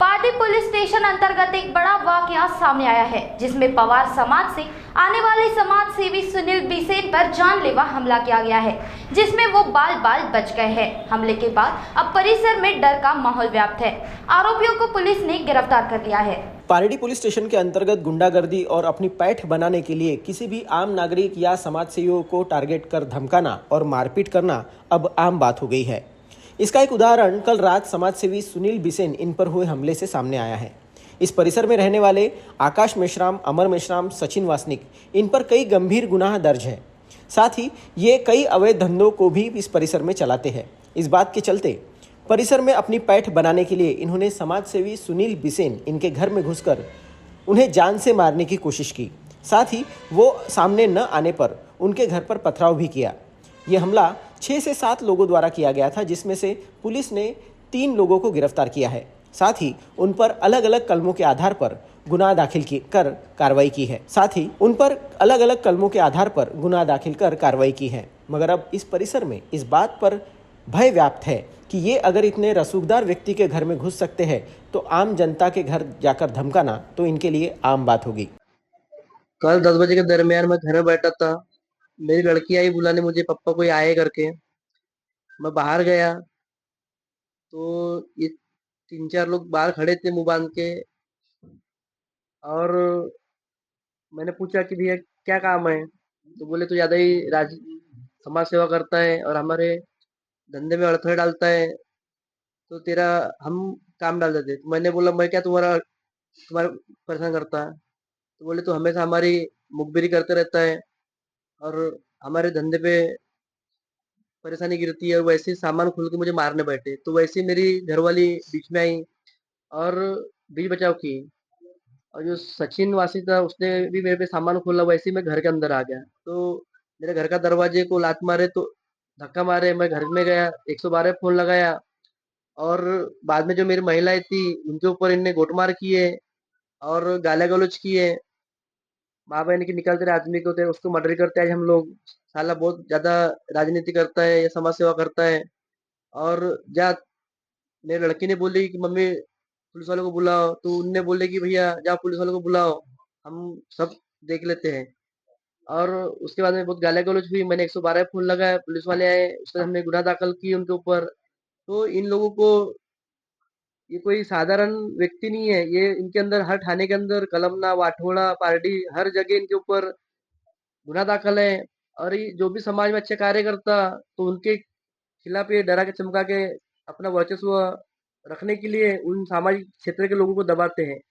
Party police station अंतर्गत एक बड़ा वाकया सामने आया है, जिसमें पवार समाज से आने वाले समाज सेवी सुनील बिसेन पर जानलेवा हमला किया गया है, जिसमें वो बाल बाल बच गए हैं। हमले के बाद अब परिसर में डर का माहौल व्याप्त है। आरोपियों को पुलिस ने गिरफ्तार कर लिया है। पारेडी पुलिस स्टेशन के अंतर्गत गुंडागर्दी और अपनी पैठ बनाने के लिए किसी भी आम नागरिक या समाजसेवियों को टारगेट कर धमकाना और मारपीट करना अब आम बात हो गई है। इसका एक उदाहरण कल रात समाजसेवी सुनील बिसेन इन पर हुए हमले से सामने आया है। इस परिसर में रहने वाले आकाश मेश्राम, अमर मेश्राम, सचिन वासनिक, इन पर कई गंभीर गुनाह दर्ज हैं। साथ ही ये कई अवैध धंधों को भी इस परिसर में चलाते हैं। इस बात के चलते परिसर में अपनी पैठ बनाने के लिए इन्होंने समाजसेवी सुनील बिसेन इनके घर में घुसकर उन्हें जान से मारने की कोशिश की। साथ ही वो सामने न आने पर उनके घर पर पथराव भी किया। ये हमला 6 से 7 लोगों द्वारा किया गया था, जिसमें से पुलिस ने 3 लोगों को गिरफ्तार किया है। साथ ही उन पर अलग अलग कलमों के आधार पर गुनाह दाखिल कर कार्रवाई की है। मगर अब इस परिसर में इस बात पर भय व्याप्त है कि ये अगर इतने रसूखदार व्यक्ति के घर में घुस सकते हैं तो आम जनता के घर जाकर धमकाना तो इनके लिए आम बात होगी। कल 10 बजे के दरमियान मैं घर में बैठा था। मेरी लड़की आई बुलाने मुझे, पापा कोई आए करके। मैं बाहर गया तो ये 3-4 लोग बाहर खड़े थे मुंह बांध के, और मैंने पूछा कि भैया क्या काम है? तो बोले तो ज्यादा ही समाज सेवा करता है और हमारे धंधे में अड़थड़े डालता है, तो तेरा हम काम डाल देते। तो मैंने बोला मैं क्या तुम्हारा परेशान करता है? तो बोले तो हमेशा हमारी मुखबिरी करते रहता है और हमारे धंधे पे परेशानी गिरती है, और वैसे ही सामान खोल के मुझे मारने बैठे। तो वैसे ही मेरी घरवाली बीच में आई और बीच बचाव की, और जो सचिन वासी था उसने भी मेरे पे सामान खोला। वैसे ही मैं घर के अंदर आ गया तो मेरे घर का दरवाजे को लात मारे, तो धक्का मारे। मैं घर में गया, 112 फोन लगाया, और बाद में जो मेरी महिलाएं थी उनके ऊपर इनने गोटमार किए और गाला गलौज किए। माँ बहन की निकलते रहे आदमी को, उसको मर्डर करते हैं। आज हम लोग साला बहुत ज्यादा राजनीति करता है या समाज सेवा करता है। और जा मेरी लड़की ने बोली कि मम्मी पुलिस वालों को बुलाओ, तो उनने बोले कि भैया जाओ पुलिस वालों को बुलाओ, हम सब देख लेते हैं। और उसके बाद में बहुत गाली गलौज हुई। मैंने 112 फोन लगाया, पुलिस वाले आए, उसके हमने गुनाह दाखिल की उनके ऊपर। तो इन लोगों को, ये कोई साधारण व्यक्ति नहीं है, ये इनके अंदर हर थाने के अंदर कलमना, वाठोड़ा, पार्टी, हर जगह इनके ऊपर गुनाह दाखिल है। और ये जो भी समाज में अच्छे कार्य करता तो उनके खिलाफ ये डरा के चमका के अपना वर्चस्व रखने के लिए उन सामाजिक क्षेत्र के लोगों को दबाते हैं।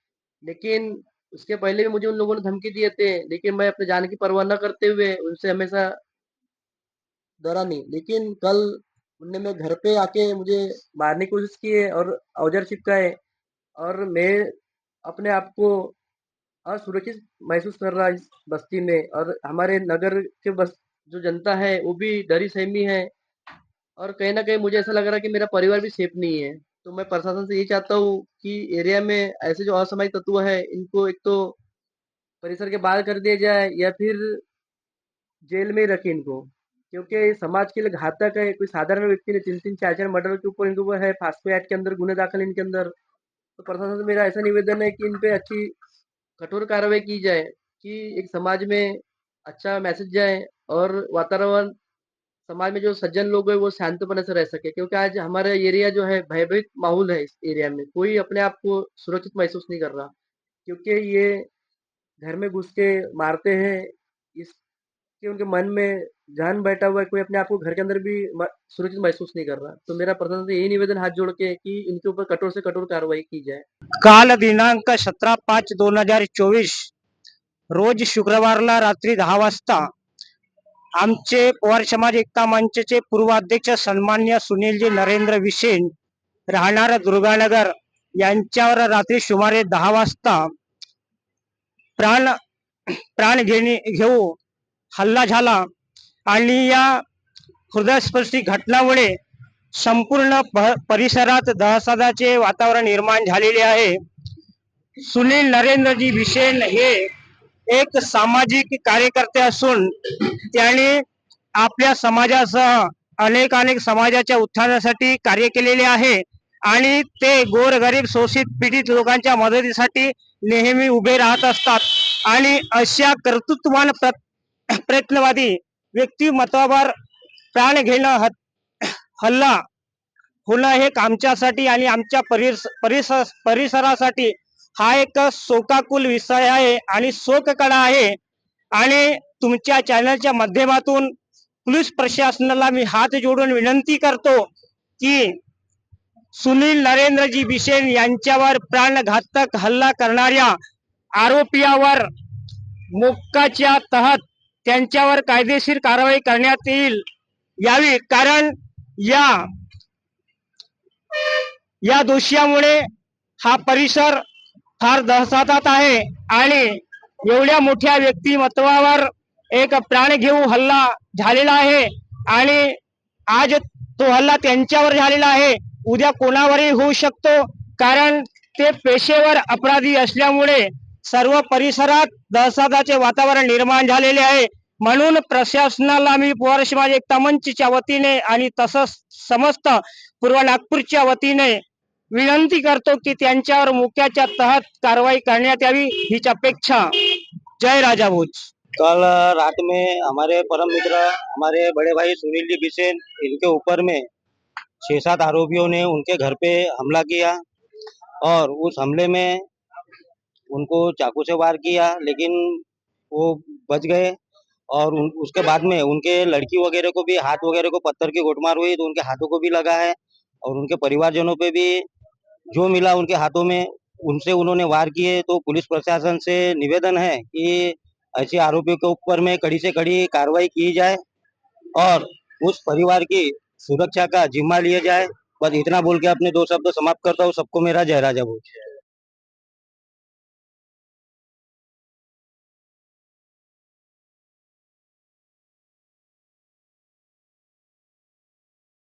लेकिन उसके पहले भी मुझे उन लोगों ने धमकी दिए थे, लेकिन मैं अपने जान की परवाह न करते हुए उनसे हमेशा डरा नहीं। लेकिन कल उनने मेरे घर पे आके मुझे मारने की कोशिश की है और औजार चिपकाए, और मैं अपने आप को असुरक्षित महसूस कर रहा इस बस्ती में। और हमारे नगर के बस जो जनता है वो भी डरी सहमी है, और कहीं ना कहीं मुझे ऐसा लग रहा है कि मेरा परिवार भी सेफ नहीं है। तो मैं प्रशासन से यही चाहता हूँ कि एरिया में ऐसे जो असामाजिक तत्व है इनको एक तो परिसर के बाहर कर दिया जाए या फिर जेल में ही रखे इनको, क्योंकि समाज के लिए घातक है। कोई साधारण व्यक्ति ने 3-3, 4-4 मर्डर के ऊपर इनके ऊपर है, फास्को एक्ट के अंदर गुने दाखिल इनके अंदर। तो प्रशासन से मेरा ऐसा निवेदन है कि इन पे अच्छी कठोर कार्रवाई की जाए कि एक समाज में अच्छा मैसेज जाए और वातावरण समाज में जो सज्जन लोग हैं वो शांतपने से रह सके। क्योंकि आज हमारा एरिया जो है भयभीत माहौल है। इस एरिया में कोई अपने आप को सुरक्षित महसूस नहीं कर रहा, क्योंकि ये घर में घुस के मारते हैं। इसके उनके मन में जान बैठा हुआ है, कोई अपने आप को घर के अंदर भी सुरक्षित महसूस नहीं कर रहा। तो मेरा प्रशासन से यही निवेदन हाथ जोड़ के कि इनके ऊपर कठोर से कठोर कार्रवाई की जाए। काल दिनांक 17/5/2024 रोज शुक्रवारला रात्री 10 वाजता आमचे पवार समाज एकता मंचचे पूर्व अध्यक्ष सन्मान्य सुनीलजी नरेंद्र बिसेन राहणार दुर्गानगर यांच्यावर रात्री सुमारे 10 वाजता प्राण घेऊ हल्ला झाला, आणि या हृदयस्पर्शी घटनामुळे संपूर्ण परिसरात दहशताचे वातावरण निर्माण झालेले आहे। सुनील नरेंद्रजी बिसेन हे एक सामाजिक कार्यकर्ते असून त्यांनी आपल्या समाजासह अनेक समाजाच्या उत्थानासाठी कार्य केलेले आहे, आणि ते गोरगरीब शोषित पीडित लोकांच्या मदतीसाठी नेहमी उभे राहत असतात आणि अशा कर्तृत्ववान प्रयत्नवादी व्यक्तिमत्वावर प्राण घेणं हल्ला होणं हे आमच्यासाठी आणि आमच्या परिसरासाठी हा एक शोकाकुल विषय आहे आणि शोककळा आहे आणि तुमच्या चॅनलच्या माध्यमातून पोलीस प्रशासनाला मी हात जोडून विनंती करतो की सुनील नरेंद्रजी बिसेन यांच्यावर प्राणघातक हल्ला करणाऱ्या आरोपीवर मोक्काच्या तहत त्यांच्यावर कायदेशीर कारवाई करण्यात यावी कारण या दोषीमुळे हा परिसर फार दहशतात आहे आणि एवढ्या मोठ्या व्यक्तिमत्वावर एक प्राण घेऊ हल्ला झालेला आहे आणि आज तो हल्ला त्यांच्यावर झालेला आहे उद्या कोणावरही होऊ शकतो कारण ते पेशेवर अपराधी असल्यामुळे सर्व परिसरात दहशताचे वातावरण निर्माण झालेले आहे म्हणून प्रशासनाला मी पवार समाज एकता मंचच्या वतीने आणि तसंच समस्त पूर्व नागपूरच्या वतीने विनंती करतो की त्यांच्यावर मोक्याच्या तहत कारवाई करण्यात यावी हीच अपेक्षा जय राजा भोज। कल रात में हमारे परम मित्र हमारे बड़े भाई सुनील जी बिसेन इनके ऊपर में 6-7 आरोपियों ने उनके घर पे हमला किया और उस हमले में उनको चाकू से वार किया लेकिन वो बच गए और उसके बाद में उनके लड़की वगैरह को भी हाथ वगैरह को पत्थर की गोटमार हुई तो उनके हाथों को भी लगा है और उनके परिवारजनों पे भी जो मिला उनके हाथों में उनसे उन्होंने वार किए। तो पुलिस प्रशासन से निवेदन है कि ऐसे आरोपियों के ऊपर में कड़ी से कड़ी कार्रवाई की जाए और उस परिवार की सुरक्षा का जिम्मा लिया जाए। बस इतना बोल के अपने 2 शब्द समाप्त करता हूँ। सबको मेरा जय राजा भोज।